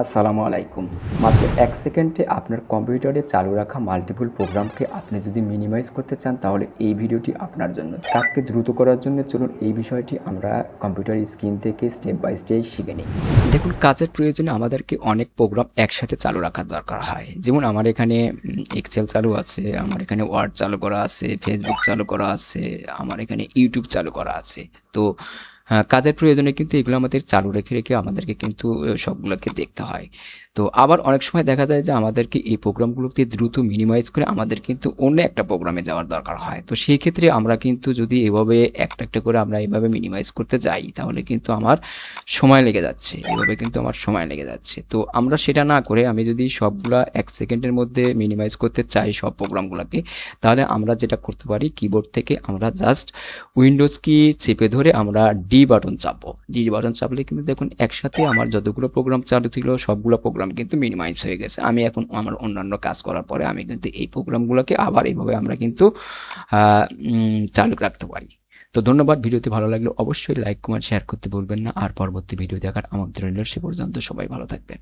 আসসালামু আলাইকুম। মাত্র ১ সেকেন্ডে আপনার কম্পিউটারে চালু রাখা মাল্টিপল প্রোগ্রামকে আপনি যদি মিনিমাইজ করতে চান তাহলে এই ভিডিওটি আপনার জন্য। কাজকে দ্রুত করার জন্য চলুন এই বিষয়টি আমরা কম্পিউটার স্ক্রিন থেকে স্টেপ বাই স্টেপ শিখে নিই। দেখুন, কাজের প্রয়োজনে আমাদেরকে অনেক প্রোগ্রাম একসাথে চালু রাখার দরকার হয়। যেমন আমার এখানে এক্সেল চালু আছে, আমার এখানে ওয়ার্ড চালু করা আছে, ফেসবুক চালু করা আছে, আমার এখানে ইউটিউব চালু করা আছে। তো কাজের প্রয়োজনে কিন্তু এগুলো আমাদের চালু রেখে রেখে আমাদেরকে কিন্তু সবগুলোকে দেখতে হয়। তো আবার অনেক সময় দেখা যায় যে আমাদেরকে এই প্রোগ্রামগুলোকে দ্রুত মিনিমাইজ করে আমাদের কিন্তু অন্য একটা প্রোগ্রামে যাওয়ার দরকার হয়। তো সেই ক্ষেত্রে আমরা কিন্তু যদি এভাবে একটা একটা করে আমরা এভাবে মিনিমাইজ করতে যাই তাহলে কিন্তু আমার সময় লেগে যাচ্ছে, এভাবে কিন্তু আমার সময় লেগে যাচ্ছে। তো আমরা সেটা না করে আমি যদি সবগুলা ১ সেকেন্ডের মধ্যে মিনিমাইজ করতে চাই সব প্রোগ্রামগুলোকে, তাহলে আমরা যেটা করতে পারি কিবোর্ড থেকে আমরা জাস্ট উইন্ডোজ কি চেপে ধরে আমরা ডি বাটন চাপবো। ডি বাটন চাপলে কিন্তু দেখুন একসাথে আমার যতগুলো প্রোগ্রাম চালু ছিল সবগুলো প্রোগ্রাম কিন্তু মিনিমাইজ হয়ে গেছে। আমি এখন আমার অন্যান্য কাজ করার পরে আমি কিন্তু এই প্রোগ্রামগুলোকে আবার এইভাবে আমরা কিন্তু চালু রাখতে পারি। তো ধন্যবাদ। ভিডিওটি ভালো লাগলে অবশ্যই লাইক কমেন্ট শেয়ার করতে ভুলবেন না। আর পরবর্তী ভিডিও দেখার আমন্ত্রণ রইল। সে পর্যন্ত সবাই ভালো থাকবেন।